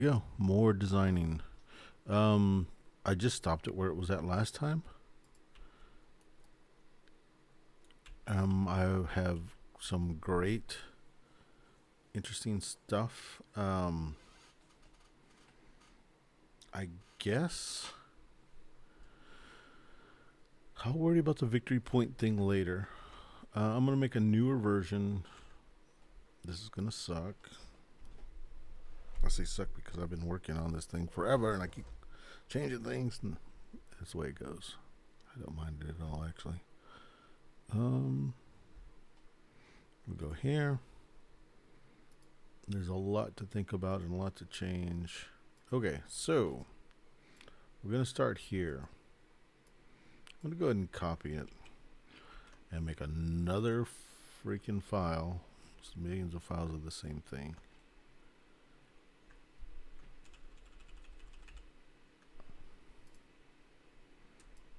Yeah, more designing. Um, I just stopped it where it was at last time. I have some great, interesting stuff. I guess I'll worry about the victory point thing later. I'm gonna make a newer version. This is gonna suck. I say suck because I've been working on this thing forever and I keep changing things, and that's the way it goes. I don't mind it at all, actually. Um, we go here. There's a lot to think about and a lot to change. Okay, so we're going to start here. I'm going to go ahead and copy it and make another freaking file. Just millions of files of the same thing.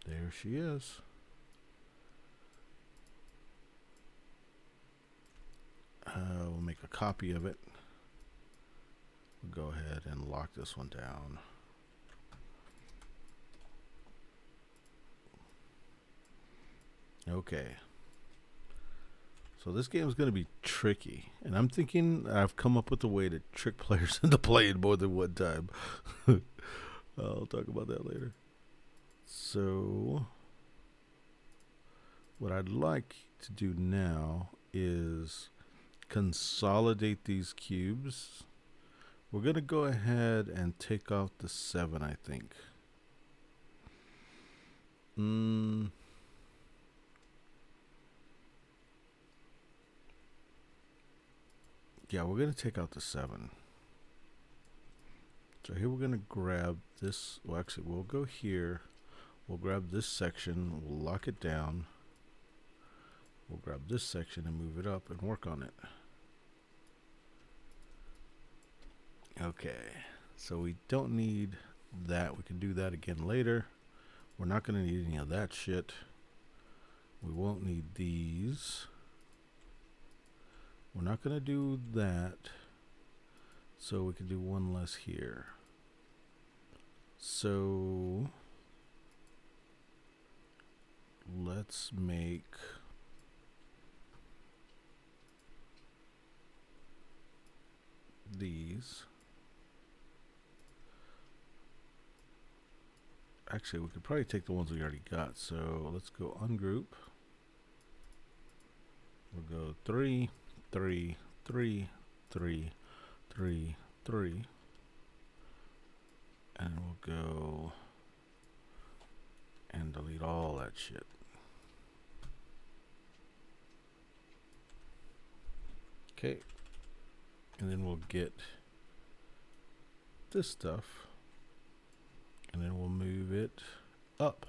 There she is. We'll make a copy of it. We'll go ahead and lock this one down. Okay. So this game is going to be tricky, and I'm thinking I've come up with a way to trick players into playing more than one time. I'll talk about that later. So what I'd like to do now is consolidate these cubes. We're going to go ahead and take out the 7, I think. Yeah, we're going to take out the 7. So here we're going to grab this. Well, actually, we'll go here. We'll grab this section. We'll lock it down. We'll grab this section and move it up and work on it. Okay, so we don't need that. We can do that again later. We're not going to need any of that shit. We won't need these. We're not going to do that. So we can do one less here. So let's make these. Actually, we could probably take the ones we already got. So let's go ungroup. We'll go 3, 3, 3, 3, 3, 3. And we'll go and delete all that shit. Okay. And then we'll get this stuff. And then we'll move it up.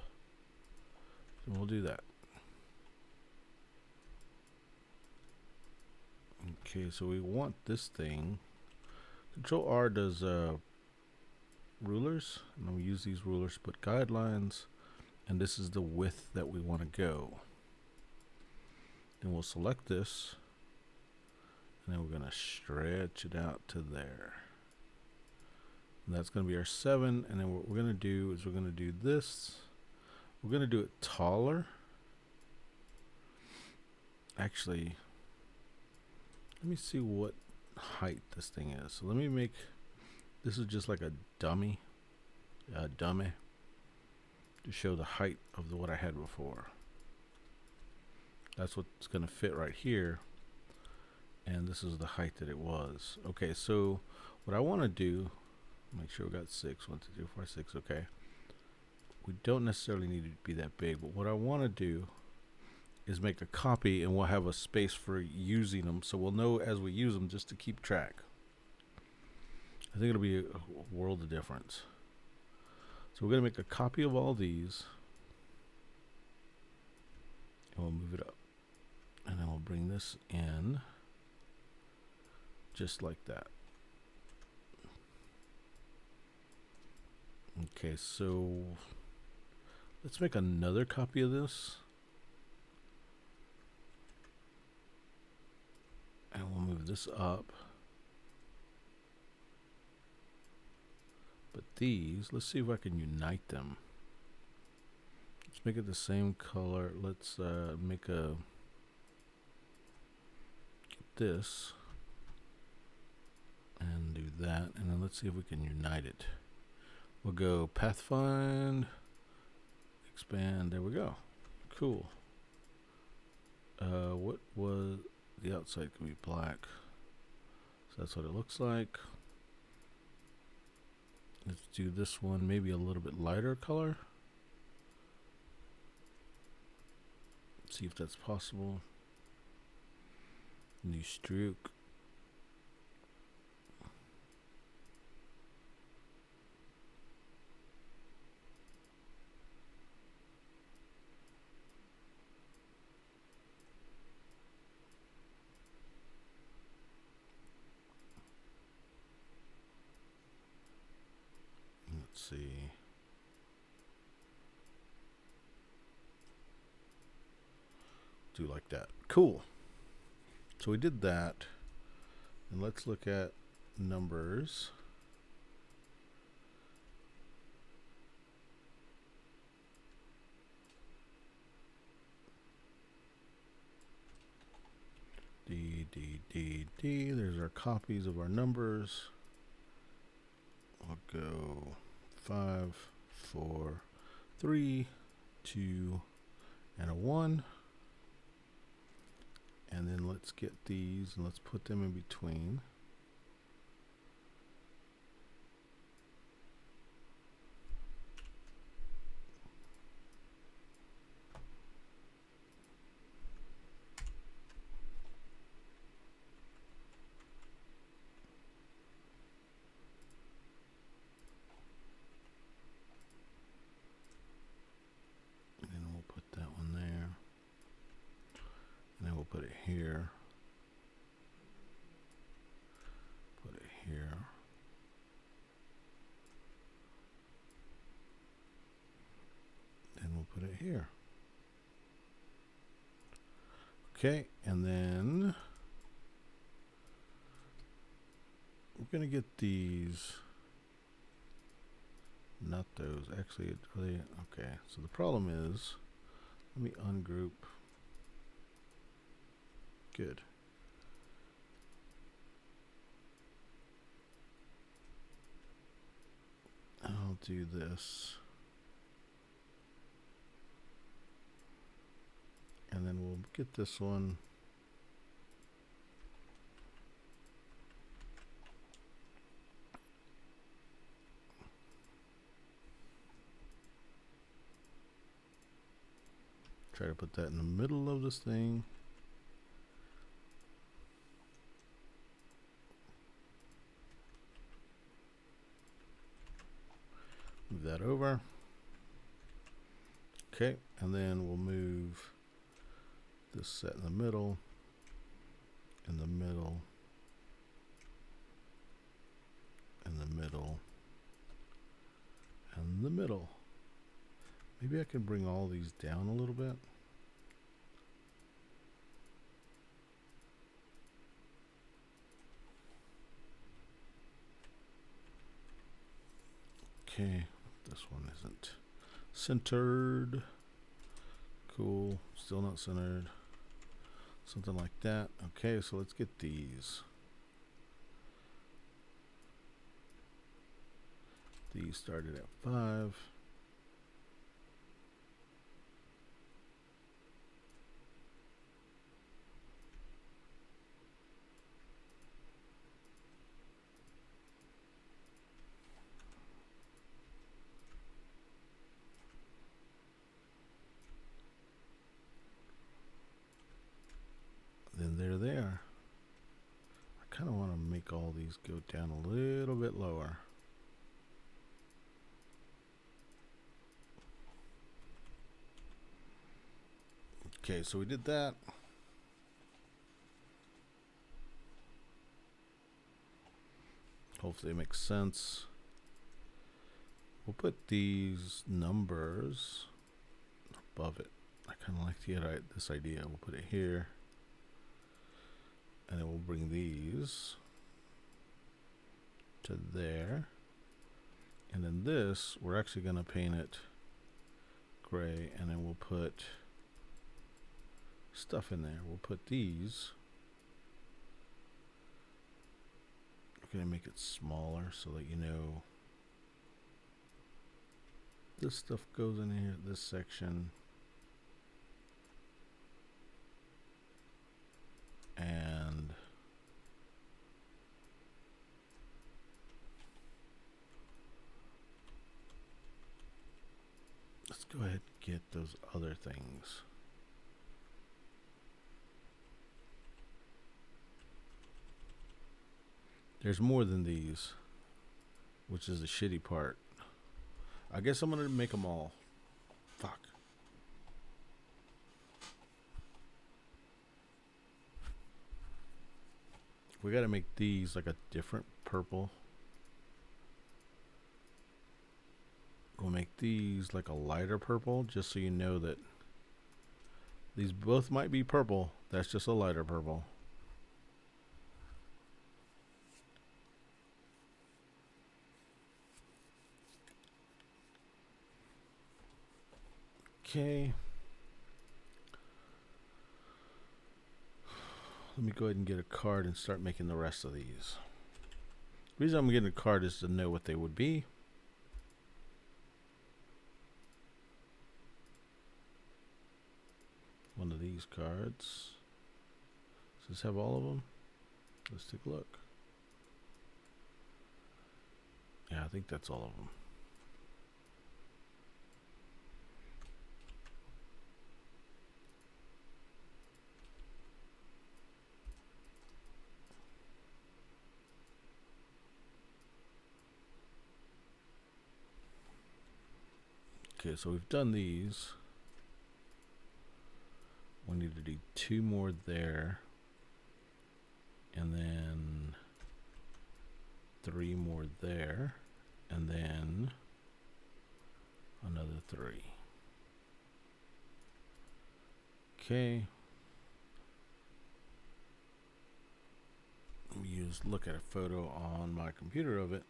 And we'll do that. Okay, so we want this thing. Control R does rulers, and then we use these rulers to put guidelines, and this is the width that we want to go. Then we'll select this, and then we're going to stretch it out to there. And that's going to be our 7, and then what we're going to do is we're going to do this. We're going to do it taller. Actually, let me see what height this thing is. So let me make, this is just like a dummy to show the height of what I had before. That's what's going to fit right here, and this is the height that it was. Okay, so what I want to do, make sure we got 6, 1, 2, 3, 4, 6. Okay, we don't necessarily need it to be that big, but what I want to do is make a copy, and we'll have a space for using them, so we'll know as we use them just to keep track. I think it'll be a world of difference. So we're going to make a copy of all these, and we'll move it up, and then we'll bring this in just like that. Okay, so let's make another copy of this, and we'll move this up. these. Let's see if I can unite them. Let's make it the same color. Let's make a this and do that, and then let's see if we can unite it. We'll go Pathfind, expand. There we go. Cool. What was the outside? Can be black. So that's what it looks like. Let's do this one, maybe a little bit lighter color. See if that's possible. New stroke. Let's see. Do like that. Cool. So we did that. And let's look at numbers. D, D, D, D. There's our copies of our numbers. I'll go 5, 4, 3, 2, and a 1. And then let's get these and let's put them in between. Put it here. Put it here. Then we'll put it here. Okay, and then we're going to get these. Not those. Actually, it really. Okay, so the problem is, let me ungroup. Good. I'll do this. And then we'll get this one. Try to put that in the middle of this thing. Move that over. Okay, and then we'll move this set in the middle, in the middle, in the middle, and the middle. Maybe I can bring all these down a little bit. Okay, this one isn't centered. Cool, still not centered. Something like that. Okay, so let's get these. These started at 5. Then they're there. I kind of want to make all these go down a little bit lower. Okay, so we did that. Hopefully it makes sense. We'll put these numbers above it. I kind of like this idea. We'll put it here. And then we'll bring these to there. And then this, we're actually going to paint it gray, and then we'll put stuff in there. We'll put these. We're going to make it smaller so that you know this stuff goes in here, this section. And let's go ahead and get those other things. There's more than these, which is the shitty part. I guess I'm gonna make them all. Fuck. We gotta make these like a different purple. We'll make these like a lighter purple, just so you know that these both might be purple. That's just a lighter purple. Okay. Let me go ahead and get a card and start making the rest of these. The reason I'm getting a card is to know what they would be. One of these cards. Does this have all of them? Let's take a look. Yeah, I think that's all of them. Okay, so we've done these. We need to do 2 more there. And then 3 more there. And then another 3. Okay. Let me look at a photo on my computer of it.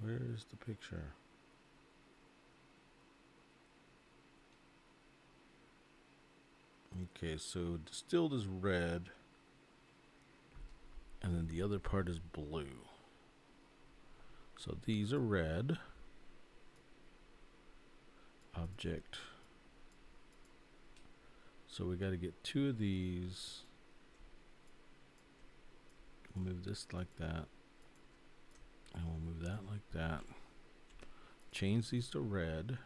Where's the picture? Okay, so distilled is red, and then the other part is blue. So these are red. Object. So we got to get 2 of these. We'll move this like that. And we'll move that like that. Change these to red.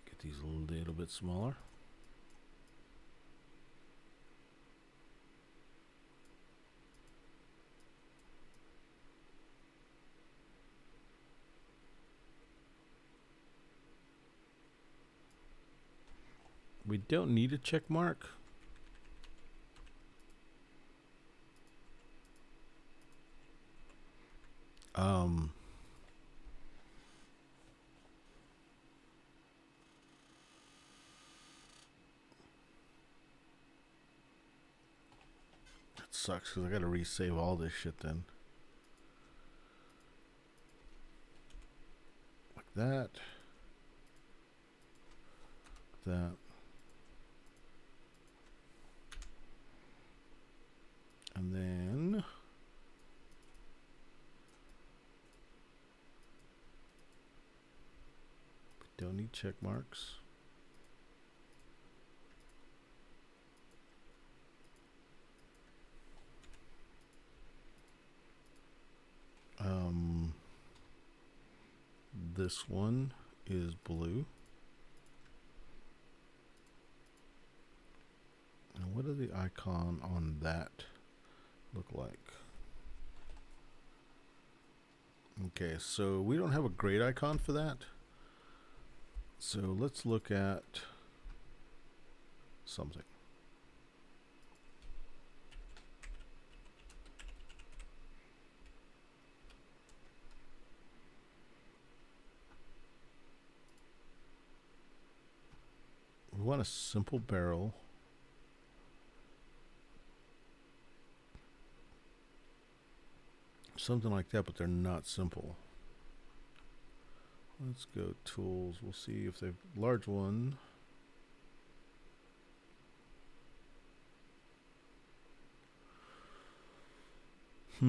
Get these a little bit smaller. We don't need a check mark. That sucks because I gotta resave all this shit then. Like that. That. And then we don't need check marks. This one is blue. And what does the icon on that look like? Okay, so we don't have a great icon for that. So let's look at something. want a simple barrel. Something like that, but they're not simple. Let's go tools. We'll see if they've large one. I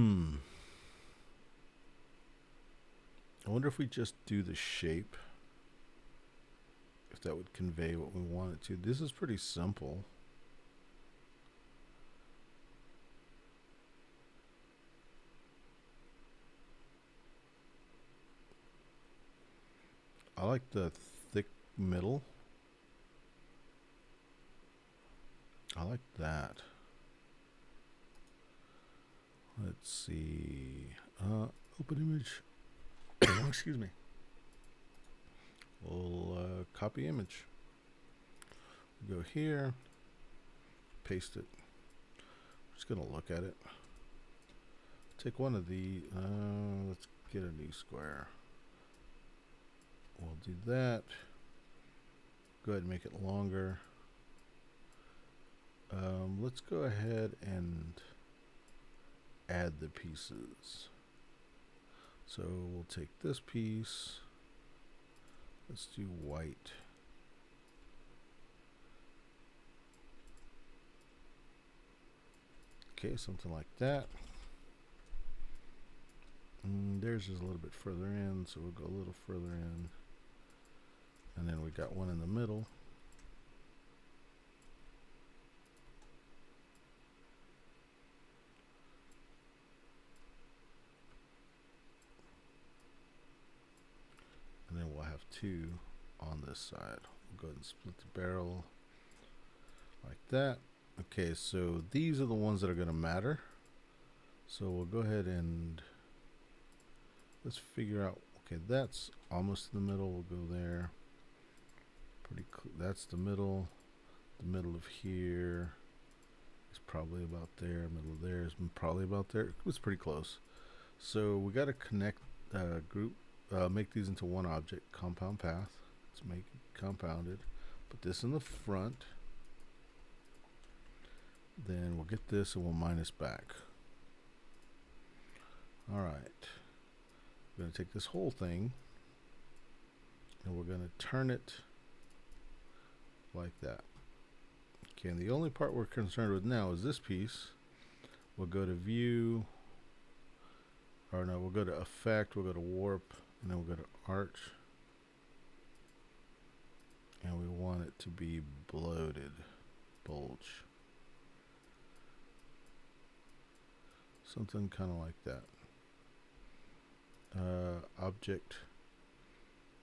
wonder if we just do the shape, if that would convey what we want it to. This is pretty simple. I like the thick middle. I like that. Let's see. Open image. Excuse me. We'll copy image. Go here. Paste it. I'm just going to look at it. Take one of the. Let's get a new square. We'll do that. Go ahead and make it longer. Let's go ahead and add the pieces. So we'll take this piece. Let's do white. Okay, something like that. Theirs is a little bit further in, so we'll go a little further in. And then we got one in the middle. And then we'll have two on this side. We'll go ahead and split the barrel like that. Okay, so these are the ones that are going to matter. So we'll go ahead and let's figure out. Okay, that's almost in the middle. We'll go there. That's the middle. The middle of here is probably about there. Middle of there is probably about there. It was pretty close. So we got to connect group. Make these into one object, compound path. Let's make it compounded. Put this in the front. Then we'll get this and we'll minus back. All right. We're going to take this whole thing and we're going to turn it like that. Okay, and the only part we're concerned with now is this piece. We'll go to view, or no, we'll go to effect, we'll go to warp, and then we'll go to arch. And we want it to be bloated, bulge. Something kind of like that. Object.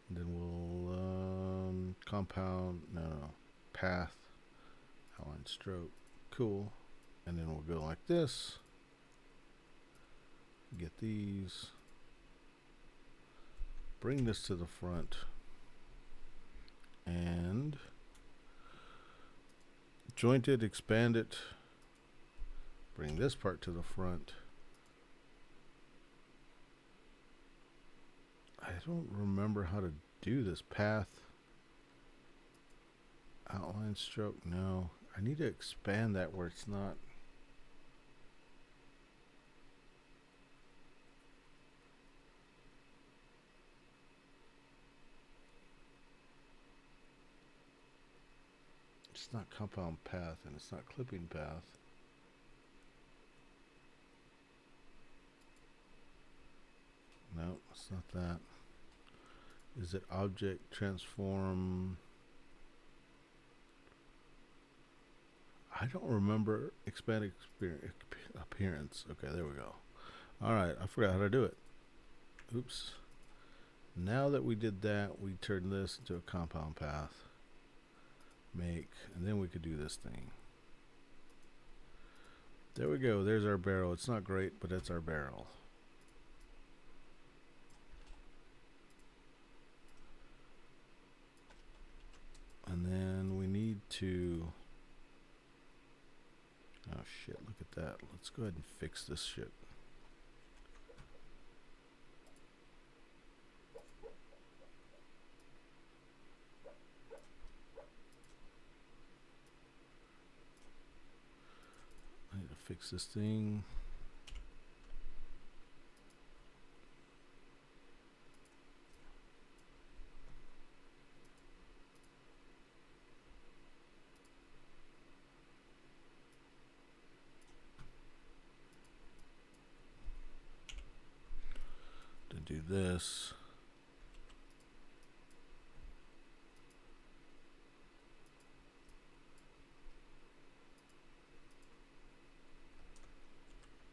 And then we'll compound, no, path, outline stroke, cool. And then we'll go like this. Get these. Bring this to the front. And joint it, expand it. Bring this part to the front. I don't remember how to do this path. Outline stroke, no. I need to expand that where it's not. It's not compound path and it's not clipping path. No, it's not that. Is it object transform? I don't remember expand appearance. Okay, there we go. All right, I forgot how to do it. Oops. Now that we did that, we turn this into a compound path. Make, and then we could do this thing. There we go. There's our barrel. It's not great, but it's our barrel. And then we need to, oh shit, look at that. Let's go ahead and fix this shit. fix this thing. To do this.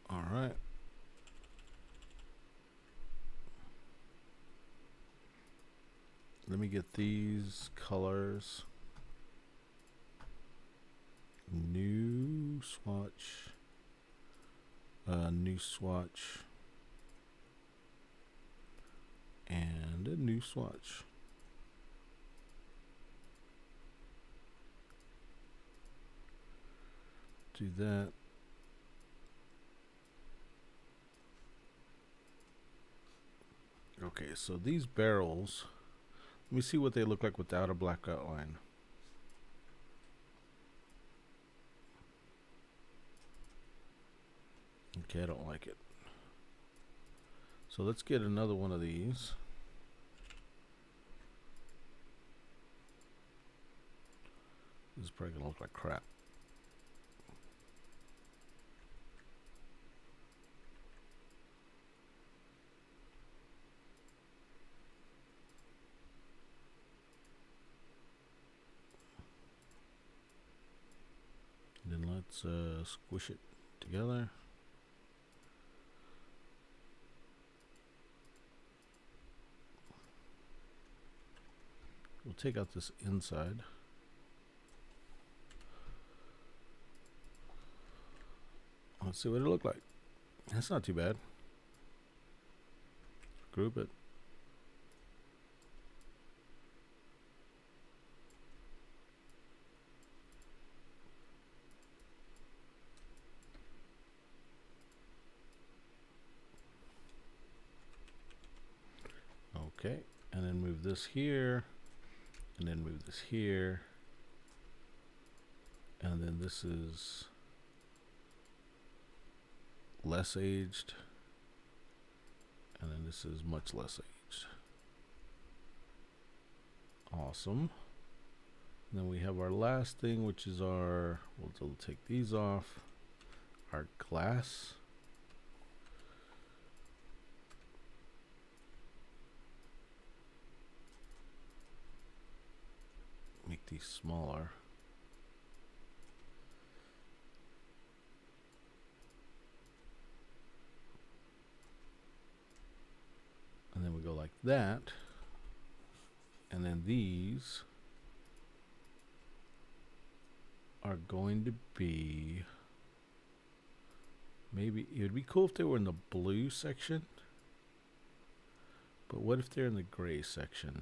All right. Let me get these colors. New swatch. New swatch. And a new swatch. Do that. Okay, so these barrels, let me see what they look like without a black outline. Okay, I don't like it. So let's get another one of these. This is probably gonna look like crap. Then let's squish it together. We'll take out this inside. Let's see what it looked like. That's not too bad. Group it. Okay, and then move this here, and then move this here, and then this is less aged, and then this is much less aged. Awesome. And then we have our last thing, which is our, we'll take these off, our glass. Make these smaller. And then we go like that. And then these are going to be, maybe it would be cool if they were in the blue section. But what if they're in the gray section?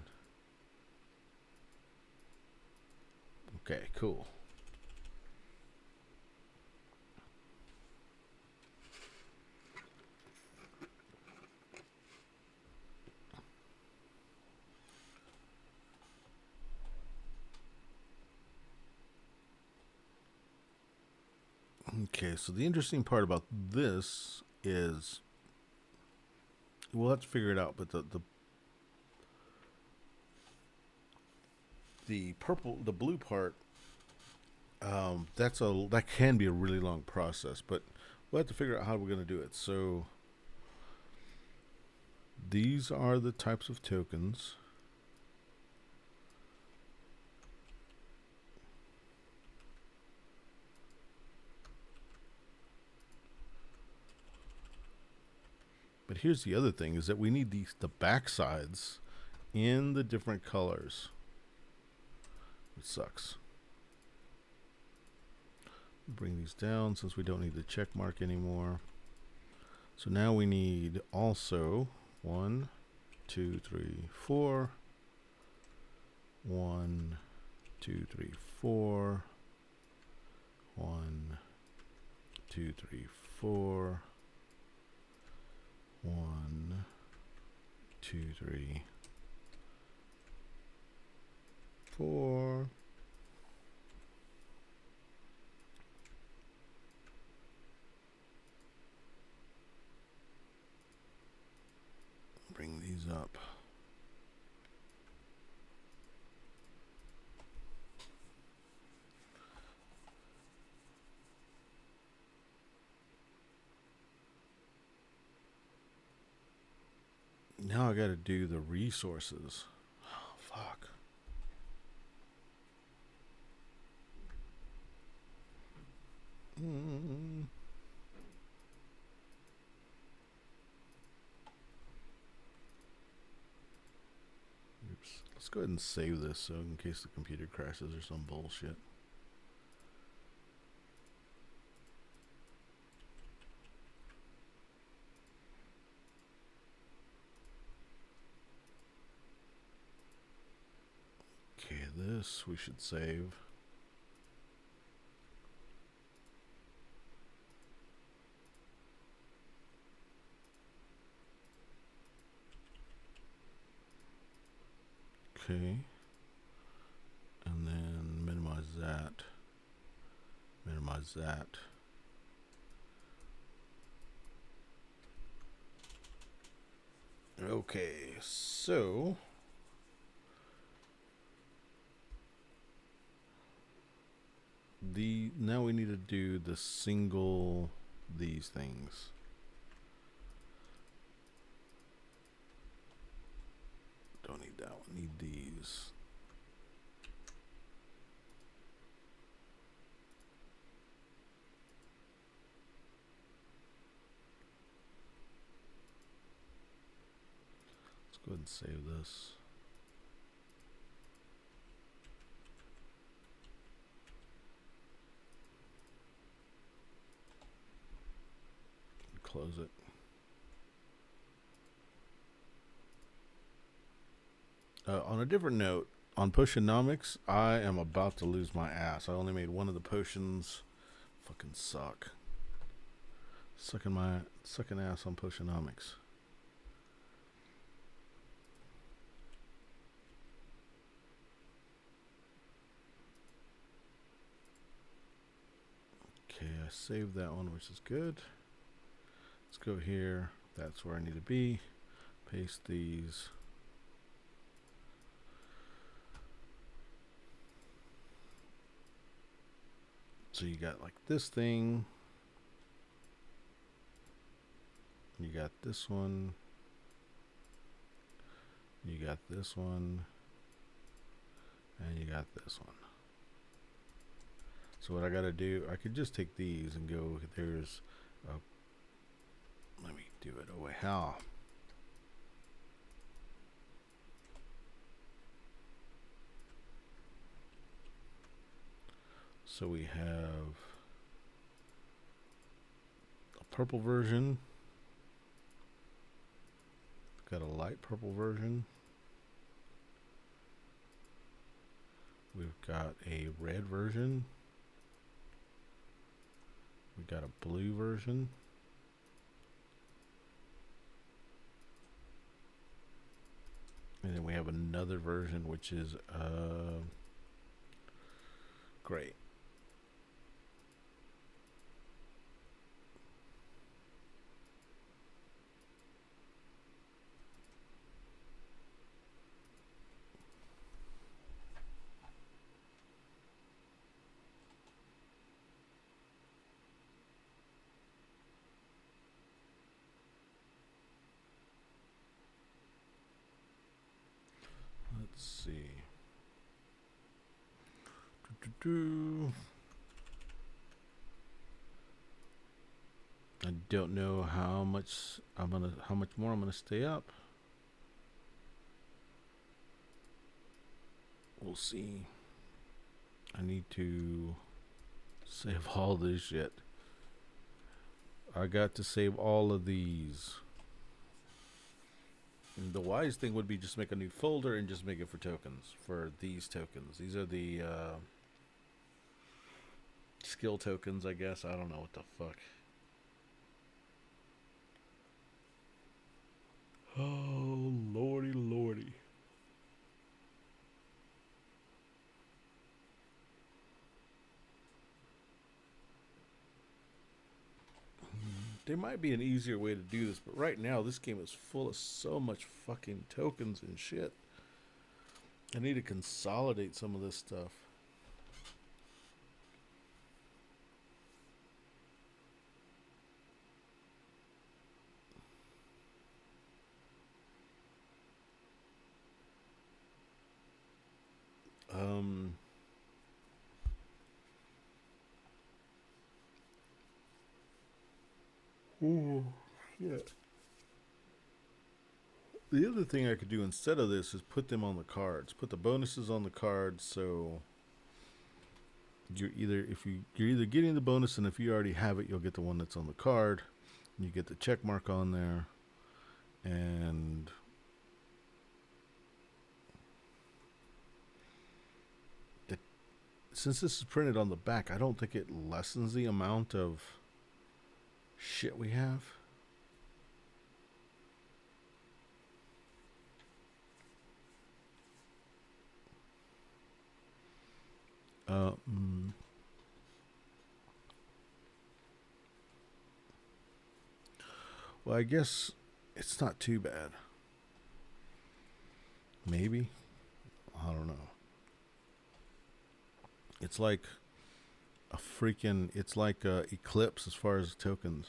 Okay, cool. Okay, so the interesting part about this is we'll have to figure it out, but the purple, the blue part, that can be a really long process, but we'll have to figure out how we're going to do it. So these are the types of tokens. But here's the other thing, is that we need the back sides in the different colors. It sucks. Bring these down since we don't need the check mark anymore. So now we need also 1, 2, 3, 4. 1, 2, 3, 4. 1, 2, 3, 4. 1, 2, 3, 4. Now I gotta do the resources. Oh, fuck. Oops. Let's go ahead and save this so in case the computer crashes or some bullshit. Okay, this we should save. Okay. And then minimize that. Minimize that. Okay, so now we need to do the single these things. Don't need that one, need these. Let's go ahead and save this. Close it. On a different note, on Potionomics, I am about to lose my ass. I only made one of the potions. Fucking suck. Sucking ass on Potionomics. Okay, I saved that one, which is good. Let's go here. That's where I need to be. Paste these. So you got like this thing. You got this one. You got this one. And you got this one. So what I gotta do, I could just take these and go, there's a, let me do it. Oh, how? So we have a purple version. Got a light purple version. We've got a red version. We got a blue version. And then we have another version which is gray. Let's see. I don't know how much more I'm gonna stay up. We'll see. I need to save all this shit. I got to save all of these. And the wise thing would be just make a new folder and just make it for tokens. For these tokens. These are the skill tokens, I guess. I don't know what the fuck. Oh, lordy, lordy. There might be an easier way to do this, but right now this game is full of so much fucking tokens and shit. I need to consolidate some of this stuff. Ooh, shit. The other thing I could do instead of this is put them on the cards. Put the bonuses on the cards, so you're either getting the bonus, and if you already have it, you'll get the one that's on the card. You get the check mark on there, and since this is printed on the back, I don't think it lessens the amount of shit we have. Well, I guess it's not too bad. Maybe. I don't know. It's like it's like Eclipse as far as tokens.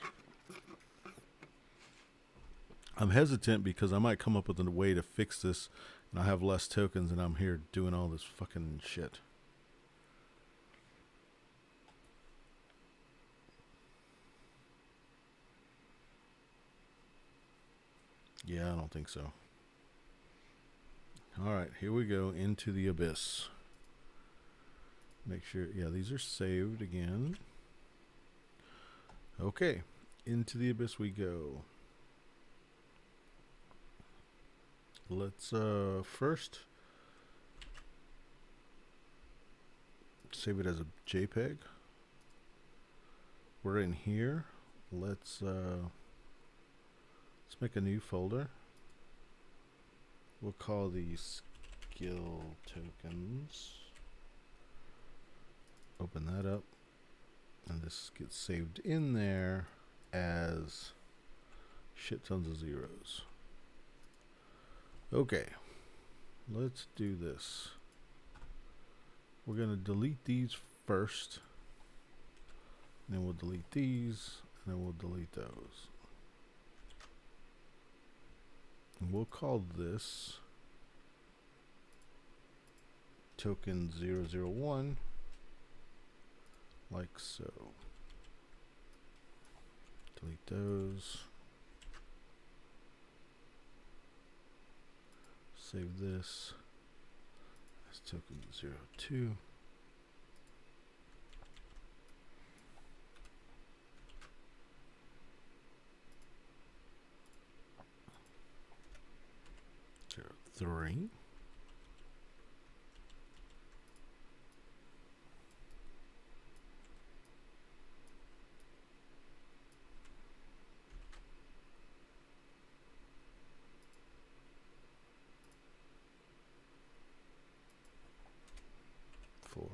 I'm hesitant because I might come up with a way to fix this and I have less tokens and I'm here doing all this fucking shit. Yeah, I don't think so. Alright, here we go. Into the Abyss. Make sure, yeah, these are saved again. Okay, Into the Abyss we go. Let's first save it as a JPEG. We're in here. Let's make a new folder. We'll call these skill tokens. Open that up, and this gets saved in there as shit tons of zeros. Okay, let's do this. We're gonna delete these first, and then we'll delete these, and then we'll delete those. And we'll call this token 001, like so. Delete those. Save this as token 02. Three. Four.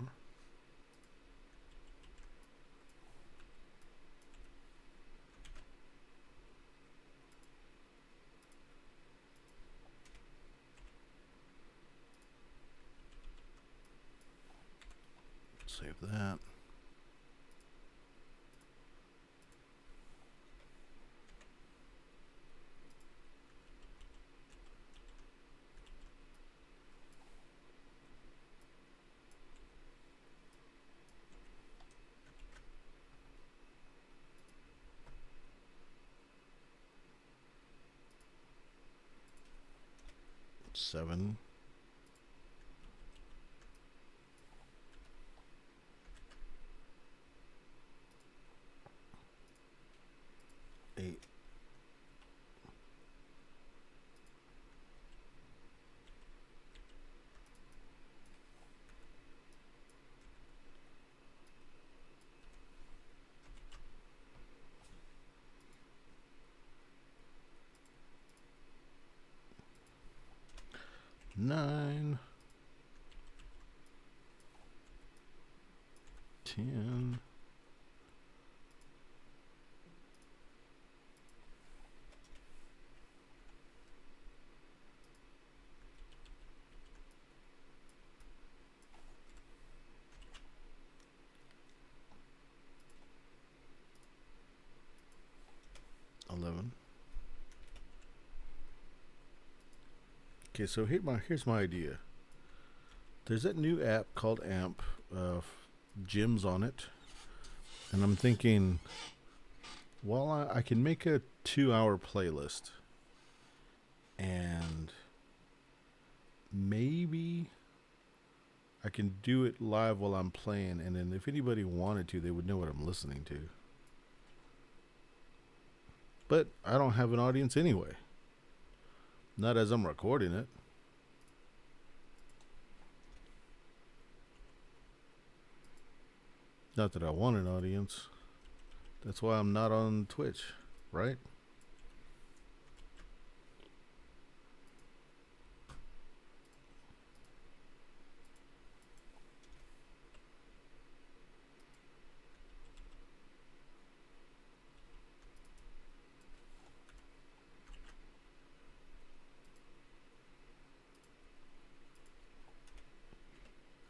Save that. Seven. Eight. Nine. 10. 11. Okay, so here's my idea. There's that new app called AMP, gyms on it, and I'm thinking Well, I can make a 2 hour playlist and maybe I can do it live while I'm playing, and then if anybody wanted to, they would know what I'm listening to. But I don't have an audience anyway. Not as I'm recording it. Not that I want an audience. That's why I'm not on Twitch, right?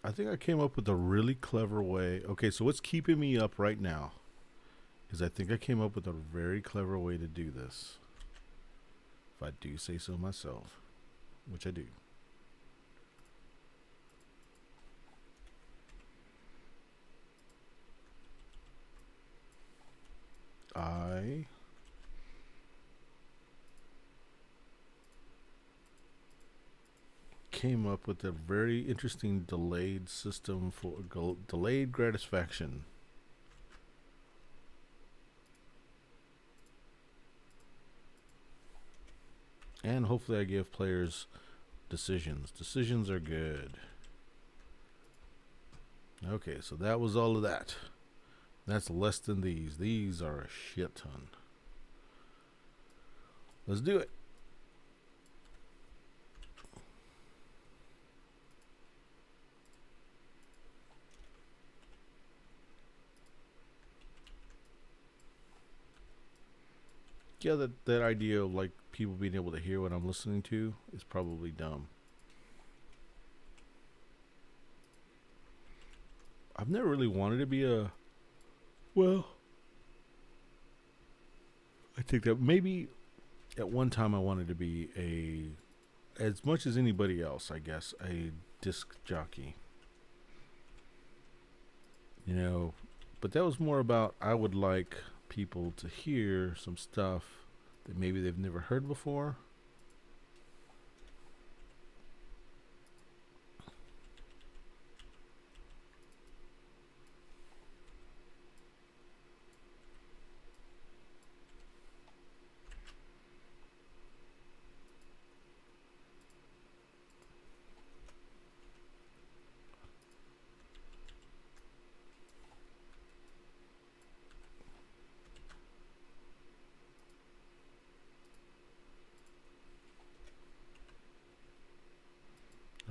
I think I came up with a really clever way. Okay, so what's keeping me up right now is I think I came up with a very clever way to do this. If I do say so myself, which I do. I came up with a very interesting delayed system for delayed gratification. And hopefully I give players decisions. Decisions are good. Okay, so that was all of that. That's less than these. These are a shit ton. Let's do it. Yeah, that idea of like people being able to hear what I'm listening to is probably dumb. I've never really wanted to be a, well, I think that maybe at one time I wanted to be a, as much as anybody else, I guess, a disc jockey. You know, but that was more about I would like people to hear some stuff that maybe they've never heard before.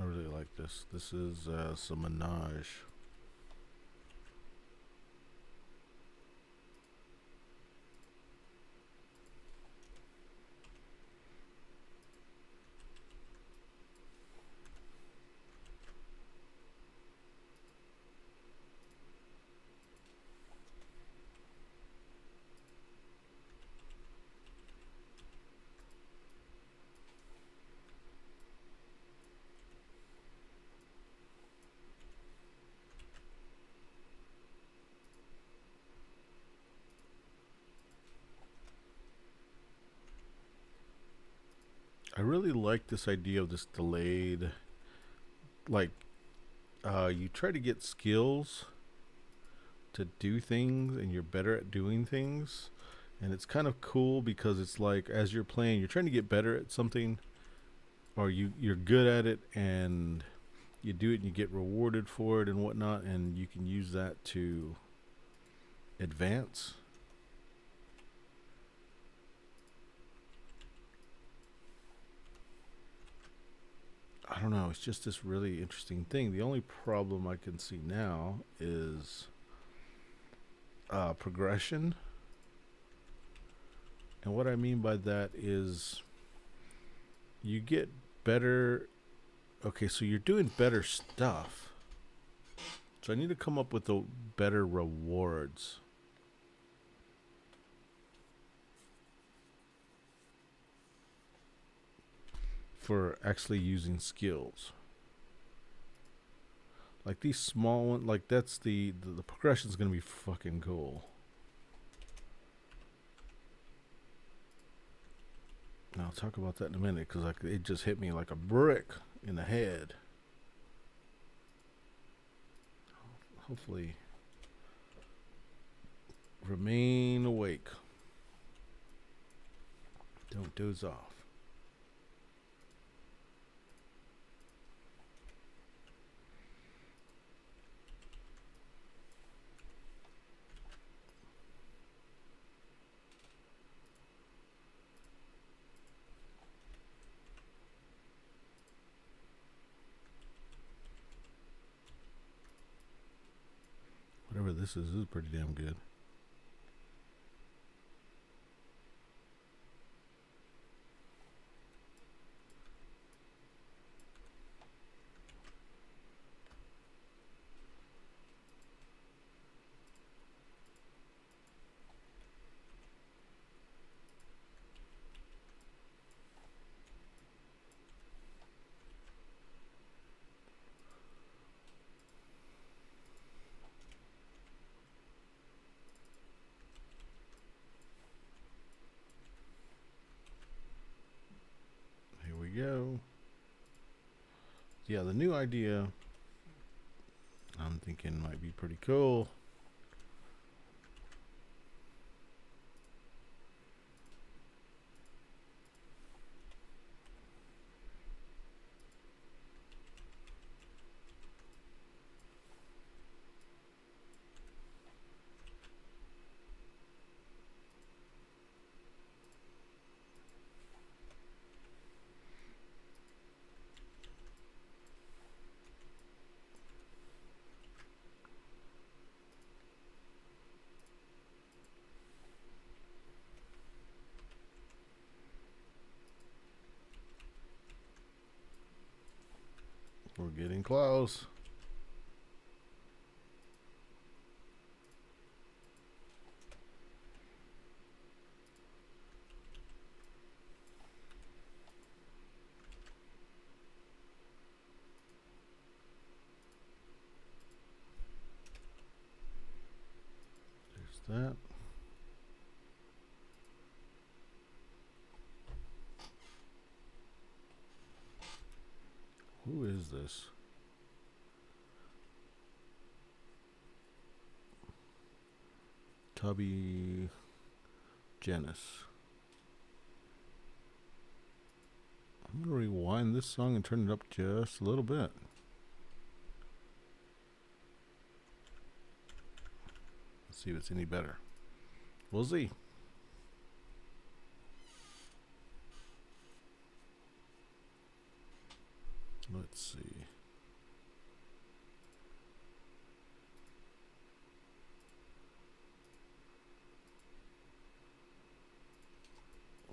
I really like this. This is some Menage. I really like this idea of this delayed, like, you try to get skills to do things and you're better at doing things. And it's kind of cool because it's like as you're playing, you're trying to get better at something, or you're good at it and you do it and you get rewarded for it and whatnot, and you can use that to advance. I don't know. It's just this really interesting thing. The only problem I can see now is progression. And what I mean by that is you get better. Okay, so you're doing better stuff. So I need to come up with the better rewards for actually using skills. Like these small ones, like that's the progression's gonna be fucking cool. I'll talk about that in a minute because it just hit me like a brick in the head. Hopefully, remain awake. Don't doze off. Whatever this is pretty damn good. Here we go. Yeah, the new idea I'm thinking might be pretty cool. We're getting close. There's that. Who is this? Tubby Janice. I'm going to rewind this song and turn it up just a little bit. Let's see if it's any better. We'll see. Let's see.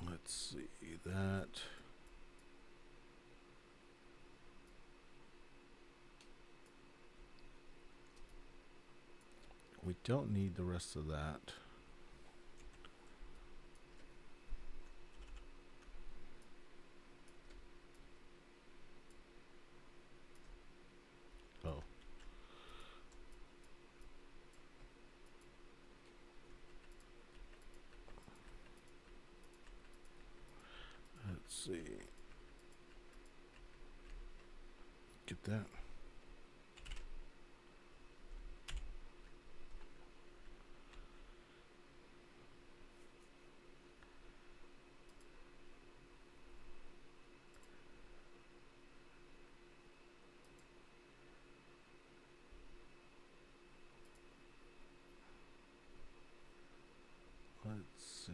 Let's see that. We don't need the rest of that. Oh. Let's see. Get that. Let's see.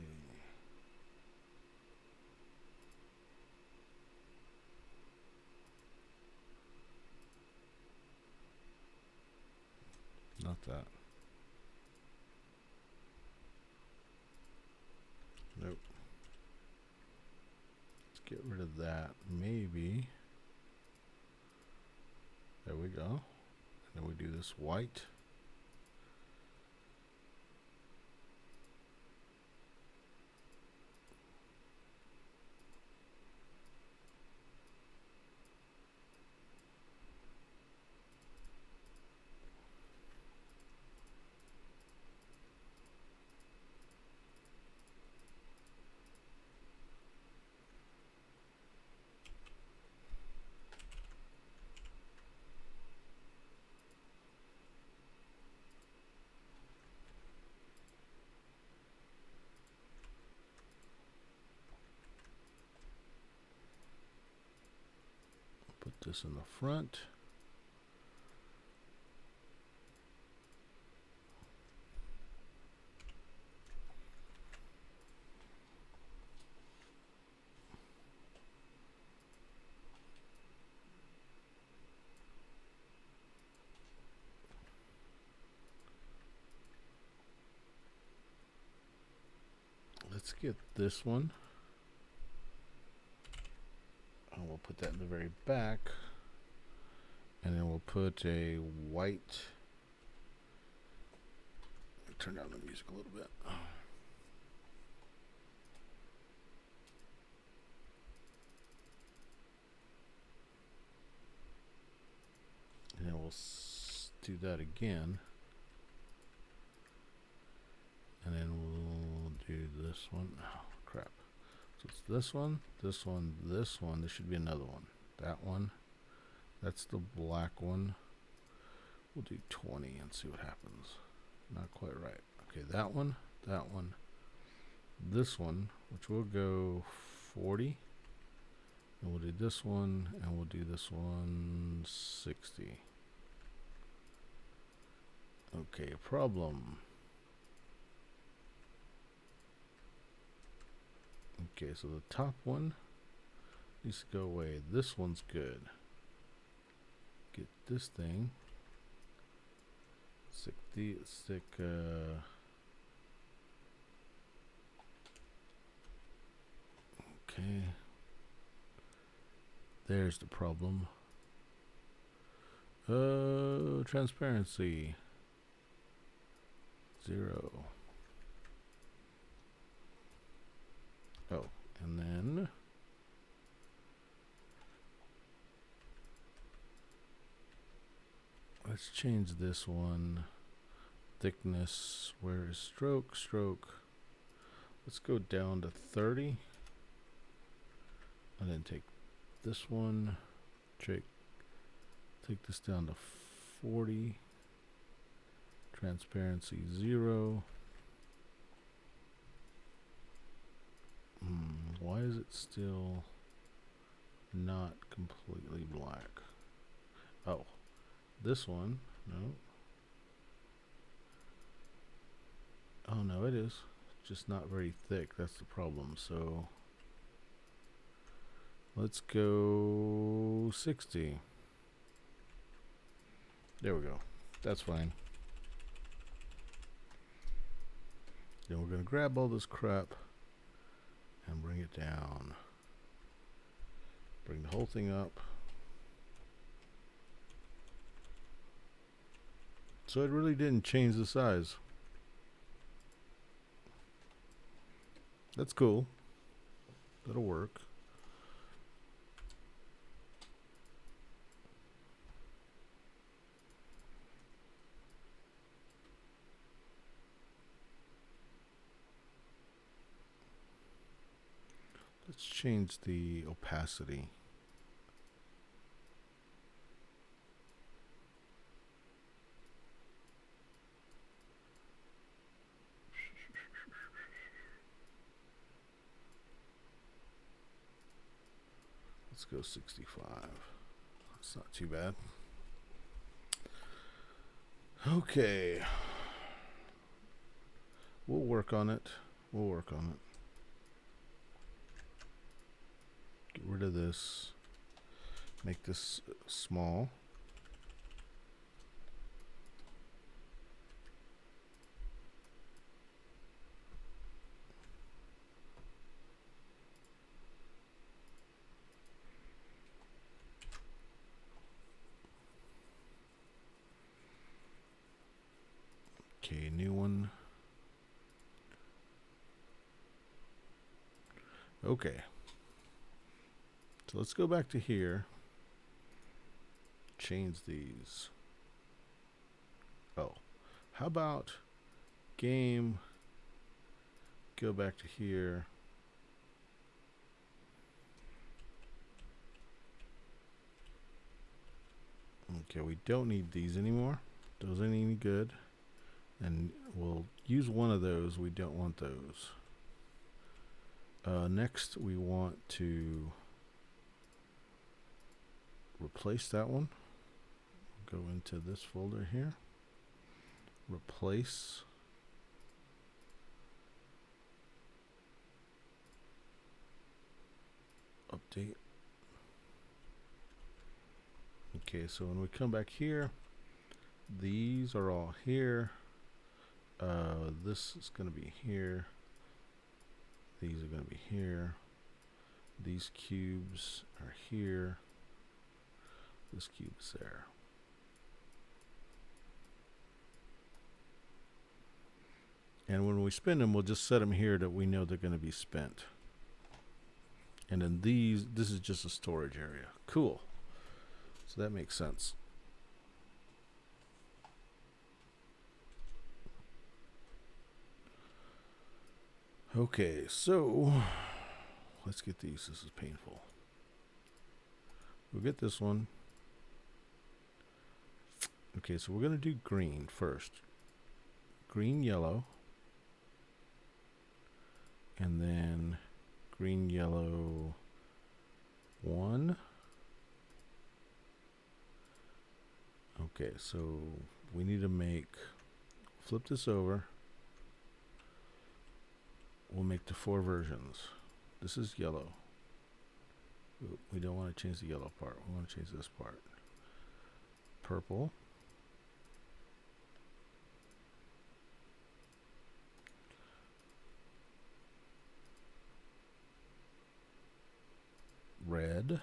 Not that. Nope. Let's get rid of that. Maybe. There we go. And then we do this white. this in the front. Let's get this one. And we'll put that in the very back. And then we'll put a white. Turn down the music a little bit. And then we'll do that again. And then we'll do this one. Oh, crap. So it's this one, this one, this one. There should be another one. That one. That's the black one. We'll do 20 and see what happens. Not quite right. Okay, that one, this one, which will go 40. And we'll do this one, and we'll do this one 60. Okay, problem. Okay, so the top one needs to go away. This one's good. Get this thing. Stick okay. There's the problem. Transparency 0. Oh, and then let's change this one. Thickness, where is stroke? Let's go down to 30. And then take this one, take this down to 40. Transparency 0. Why is it still not completely black? Oh, this one, no. Oh no, it is just not very thick. That's the problem. So let's go 60. There we go. That's fine. Then we're going to grab all this crap and bring it down. Bring the whole thing up. So it really didn't change the size. That's cool. That'll work. Let's change the opacity. Let's go 65. That's not too bad. Okay. We'll work on it. Get rid of this. Make this small. Okay, new one. Okay. So let's go back to here. Change these. Oh, how about game? Go back to here. Okay, we don't need these anymore. Those ain't any good. And we'll use one of those. We don't want those. Next, we want to replace that one. Go into this folder here. Replace. Update. Okay, so when we come back here, these are all here. This is going to be here. These are going to be here. These cubes are here. This cube is there. And when we spin them, we'll just set them here that we know they're going to be spent. And then this is just a storage area. Cool. So that makes sense. Okay, so let's get these. This is painful. We'll get this one. Okay, so we're going to do green first. Green, yellow. And then green, yellow, 1. Okay, so we need to flip this over. We'll make the 4 versions. This is yellow. We don't want to change the yellow part. We want to change this part. Purple. Red.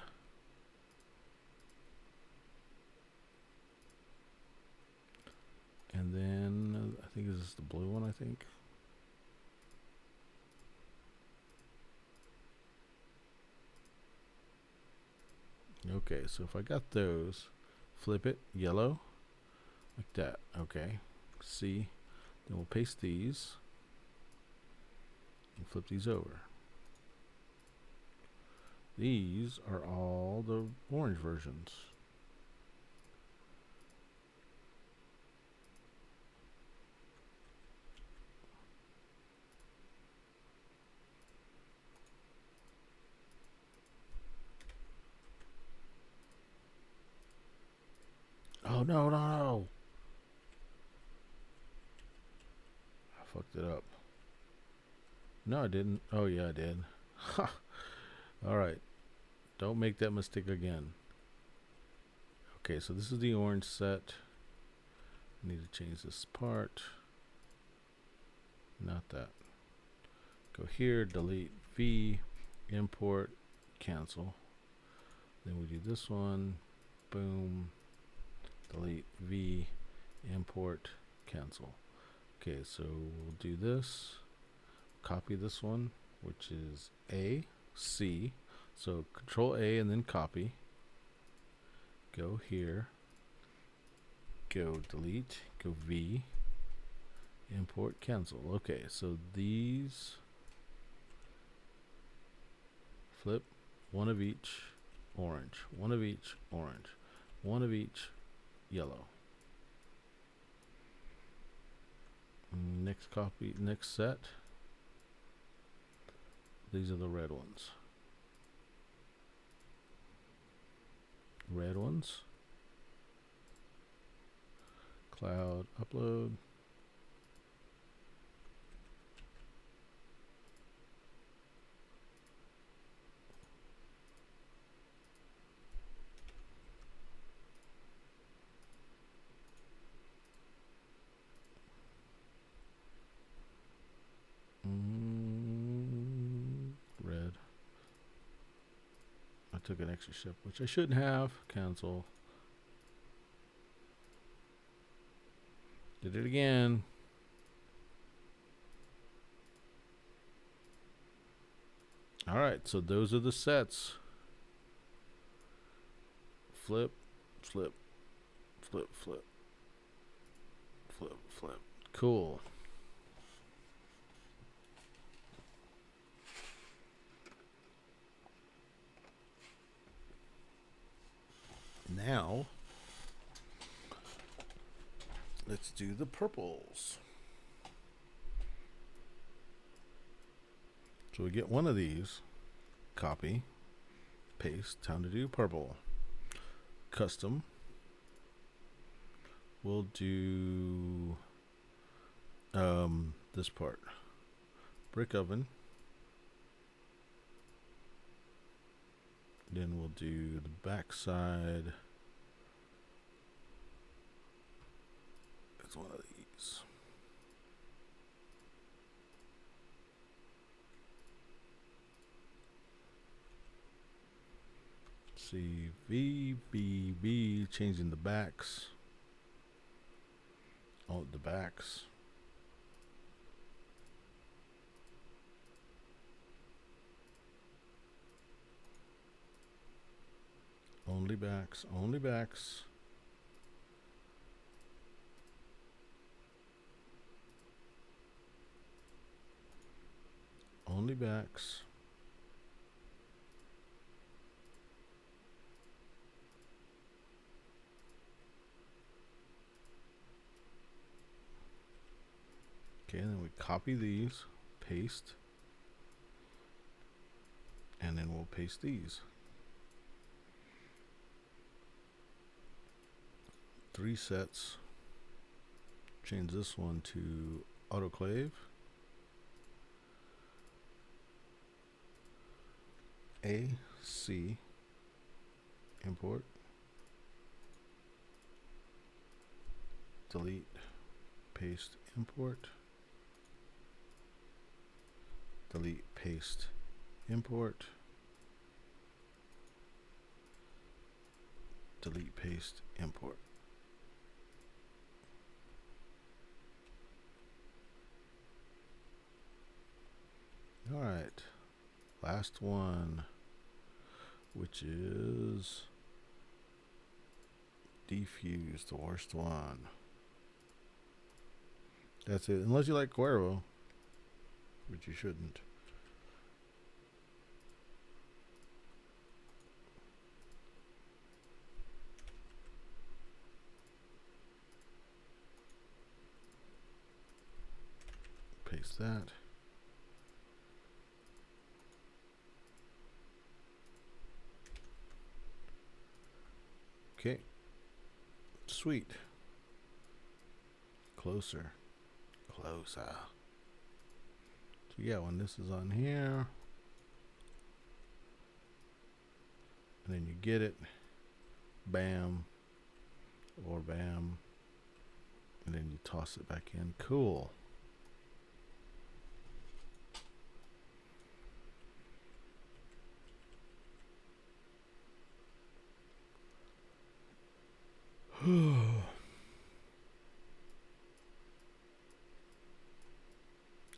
And then I think this is the blue one, I think. Okay, so if I got those, flip it, yellow, like that. Okay, see, then we'll paste these and flip these over. These are all the orange versions. Oh, no, no, no. I fucked it up. No, I didn't. Oh, yeah, I did. Ha. All right. Don't make that mistake again. Okay, so this is the orange set. I need to change this part. Not that. Go here, delete V, import, cancel. Then we do this one. Boom. Delete V, import, cancel. Okay, so we'll do this. Copy this one, which is A, C. So Control A and then copy. Go here. Go delete. Go V. Import, cancel. Okay, so these flip, one of each orange, one of each orange, one of each yellow. Next copy, next set. These are the red ones. Red ones. Cloud upload. Red. I took an extra step, which I shouldn't have. Cancel. Did it again. All right, so those are the sets. Flip, flip, flip, flip, flip, flip. Cool. Now, let's do the purples. So we get one of these, copy, paste, time to do purple. custom. We'll do this part. Brick oven. Then we'll do the back side. It's one of these. See, V, changing the backs. Oh, the backs. Only backs, only backs. Only backs. Okay, then we copy these, paste, and then we'll paste these. 3 sets. Change this one to autoclave. AC import. Delete, paste, import. Delete, paste, import. Delete, paste, import. All right, last one, which is defuse, the worst one. That's it, unless you like Cuervo, which you shouldn't. Paste that. Okay, sweet. Closer, closer. So yeah, when this is on here, and then you get it, bam, or bam, and then you toss it back in. Cool.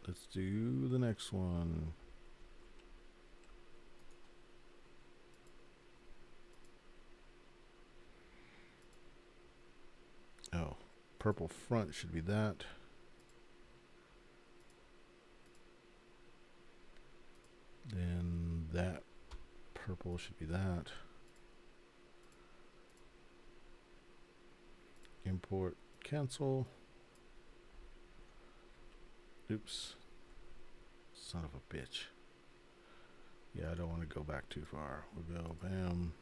Let's do the next one. Oh, purple front should be that. Then that purple should be that. Import, cancel. Oops. Son of a bitch. Yeah, I don't want to go back too far. We'll go bam.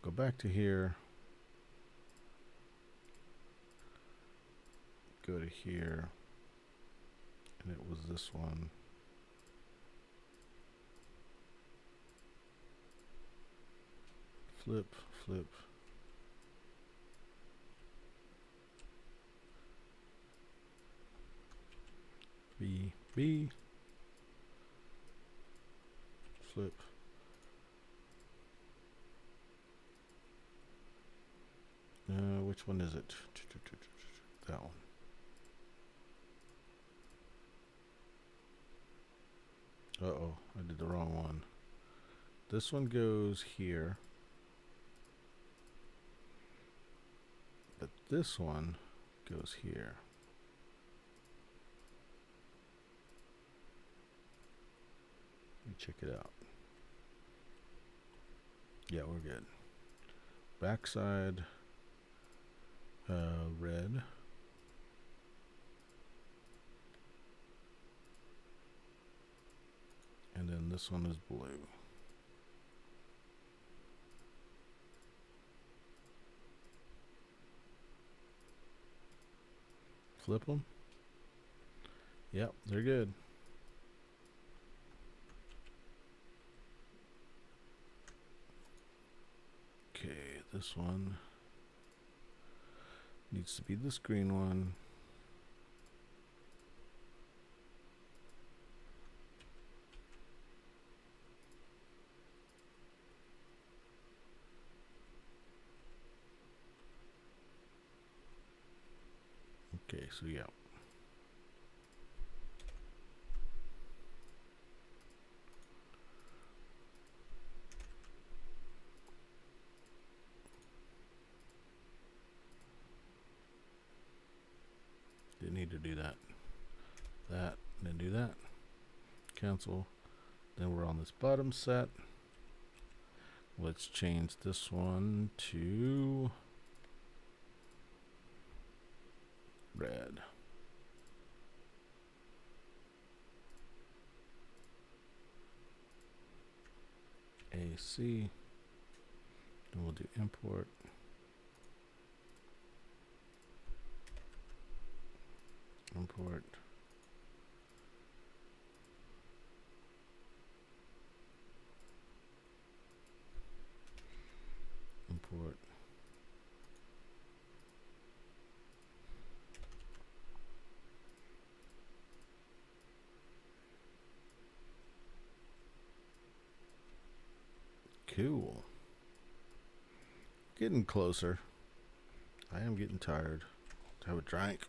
Go back to here. Go to here. And it was this one. Flip, flip. B, B, flip, which one is it? That one. Uh-oh, I did the wrong one. This one goes here, but this one goes here. Check it out. Yeah, we're good. Backside, red. And then this one is blue. Flip them. Yep, they're good. Okay, this one needs to be this green one. Okay, so yeah. Didn't need to do that. That, then do that. Cancel. Then we're on this bottom set. Let's change this one to red. AC. Then we'll do import. Import. Import. Cool. Getting closer. I am getting tired. Have a drink.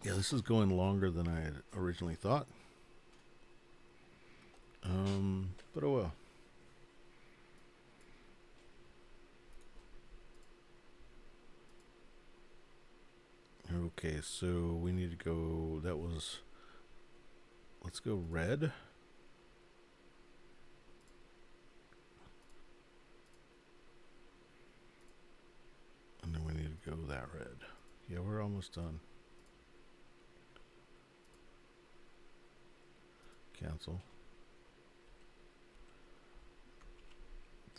Yeah, this is going longer than I had originally thought. But oh well. Okay, so we need to go, that was, let's go red. And then we need to go that red. Yeah, we're almost done. Cancel.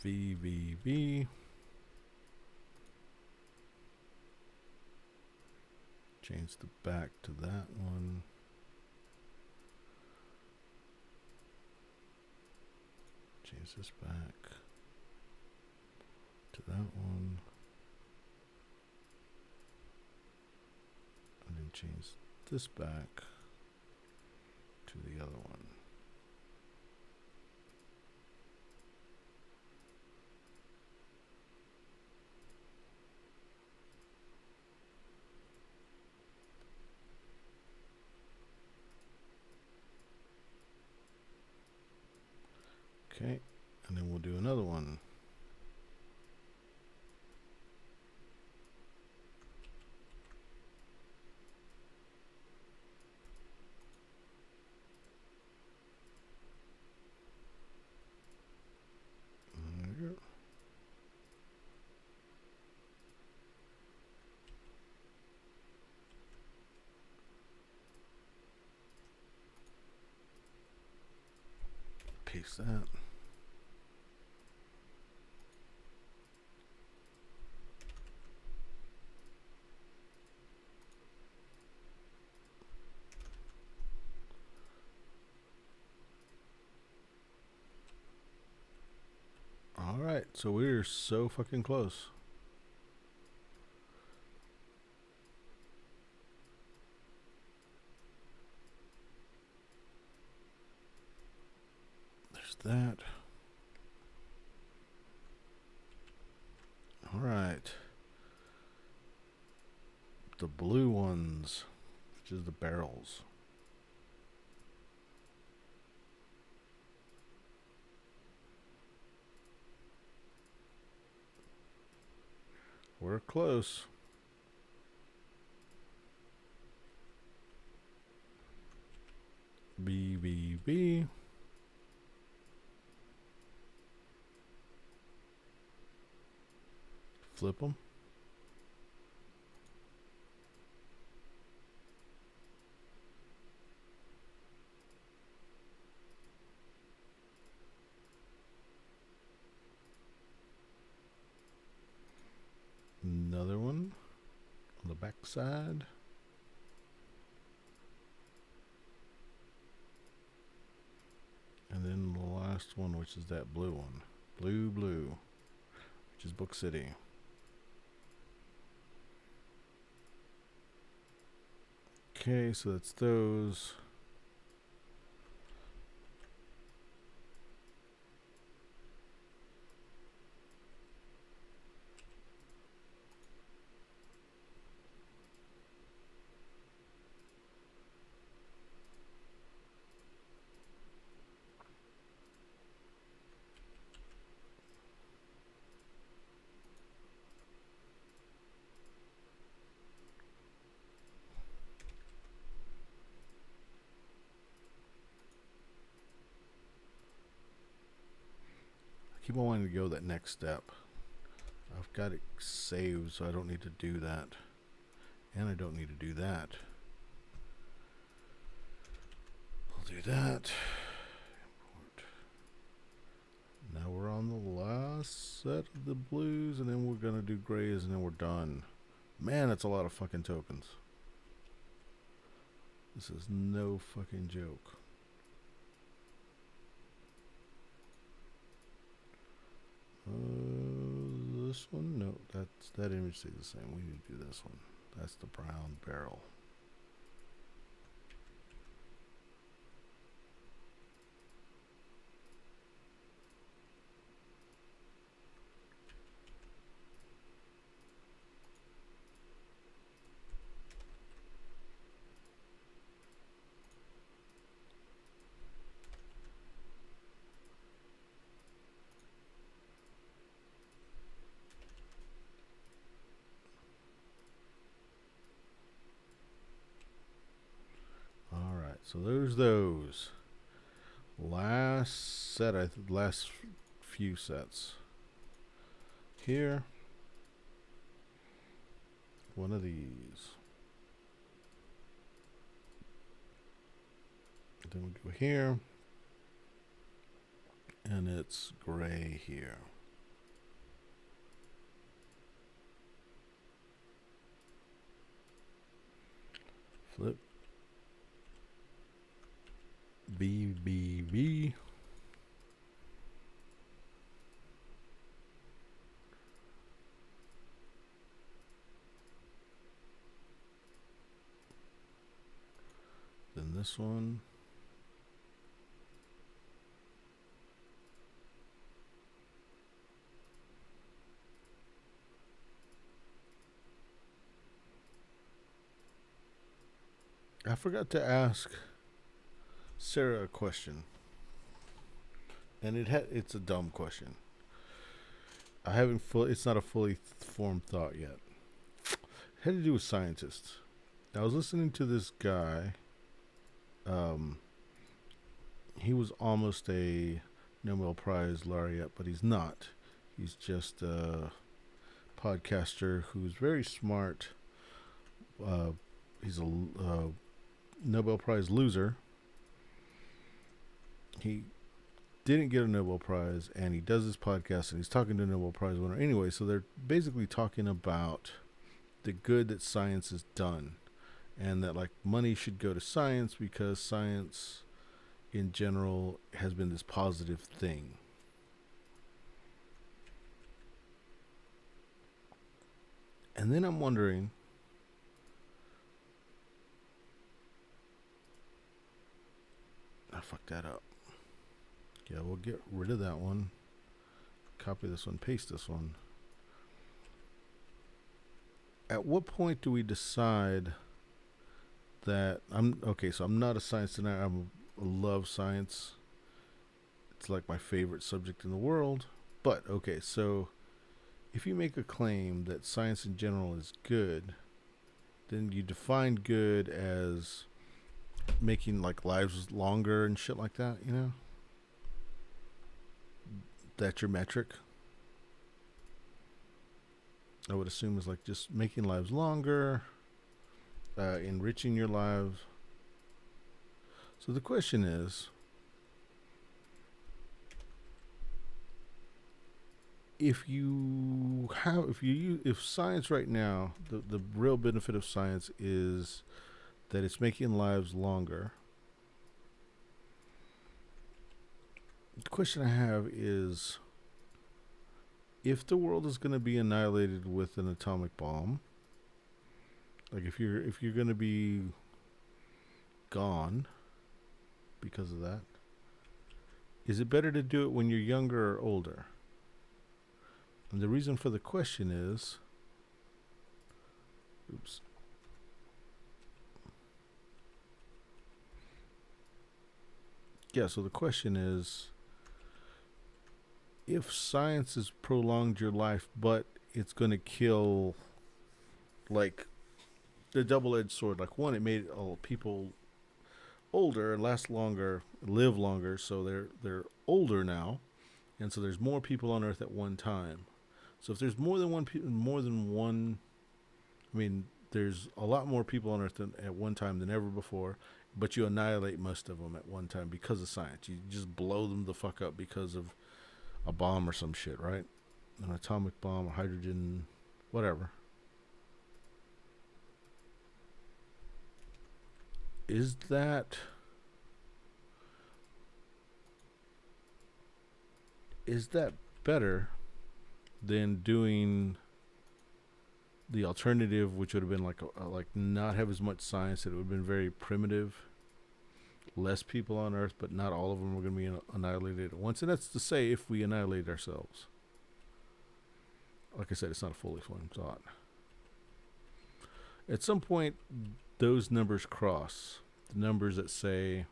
VVV. Change the back to that one. Change this back to that one. And then change this back to the other one. Okay, and then we'll do another one. There we go. Paste that. Alright, so we're so fucking close. There's that. Alright. The blue ones, which is the barrels. We're close. BBB. Flip them. backside. And then the last one, which is that blue one. Blue, which is Book City. Okay, so that's those. Keep on wanting to go that next step. I've got it saved, so I don't need to do that. And I don't need to do that. I'll do that. Import. Now we're on the last set of the blues, and then we're going to do grays, and then we're done. Man, that's a lot of fucking tokens. This is no fucking joke. This one? No, that image stays the same. We need to do this one. That's the brown barrel. So there's those. Last set, last few sets. Here. One of these. Then we go here. And it's gray here. Flip. BBB. Then this one. I forgot to ask Sarah a question, and it's a dumb question. It's not a fully formed thought yet. It had to do with scientists. I was listening to this guy. He was almost a Nobel Prize laureate, but he's not. He's just a podcaster who's very smart. He's a Nobel Prize loser. He didn't get a Nobel Prize, and he does this podcast, and he's talking to a Nobel Prize winner anyway. So they're basically talking about the good that science has done, and that like money should go to science because science in general has been this positive thing. And then I'm wondering, I fucked that up. Yeah, we'll get rid of that one. Copy this one, paste this one. At what point do we decide that so I'm not a science denier. I love science. It's like my favorite subject in the world. But okay, so if you make a claim that science in general is good, then you define good as making like lives longer and shit like that, you know? That's your metric. I would assume is like just making lives longer, enriching your lives. So the question is, if science right now, the real benefit of science is that it's making lives longer. The question I have is, if the world is going to be annihilated with an atomic bomb, like if you're going to be gone because of that, is it better to do it when you're younger or older? And the reason for the question is, oops. Yeah, so the question is, if science has prolonged your life, but it's going to kill, like, the double-edged sword. Like, one, it made people older and last longer, live longer, so they're older now, and so there's more people on Earth at one time. So if there's more than one, I mean, there's a lot more people on Earth at one time than ever before, but you annihilate most of them at one time because of science. You just blow them the fuck up because of a bomb or some shit, right? An atomic bomb, hydrogen, whatever. Is that better than doing the alternative, which would have been like not have as much science? That it would have been very primitive, less people on Earth, but not all of them were going to be annihilated at once. And that's to say, if we annihilate ourselves. Like I said, it's not a fully formed thought. At some point, those numbers cross. The numbers that say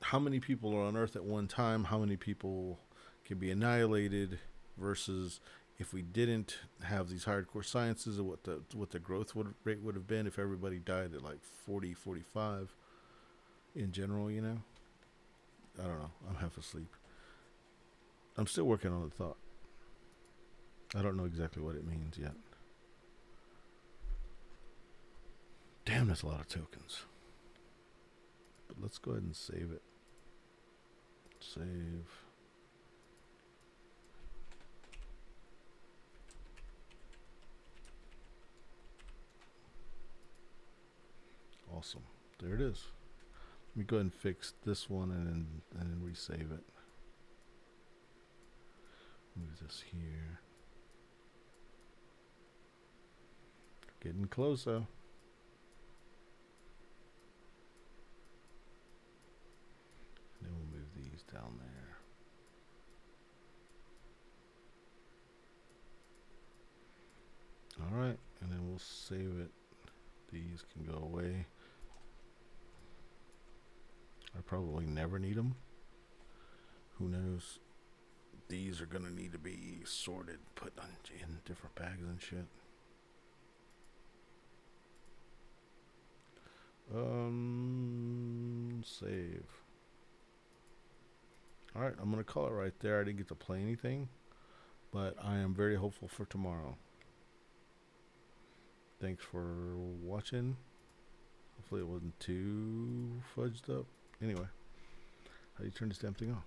how many people are on Earth at one time, how many people can be annihilated, versus if we didn't have these hardcore sciences, of what the rate would have been if everybody died at like 40, 45 in general, you know? I don't know. I'm half asleep. I'm still working on the thought. I don't know exactly what it means yet. Damn, that's a lot of tokens. But let's go ahead and save it. Save. Awesome. There it is. Let me go ahead and fix this one and then resave it. Move this here. Getting closer. And then we'll move these down there. Alright, and then we'll save it. These can go away. I probably never need them. Who knows? These are going to need to be sorted, put in different bags and shit. Save. Alright, I'm going to call it right there. I didn't get to play anything, but I am very hopeful for tomorrow. Thanks for watching. Hopefully it wasn't too fudged up. Anyway, how do you turn this damn thing off?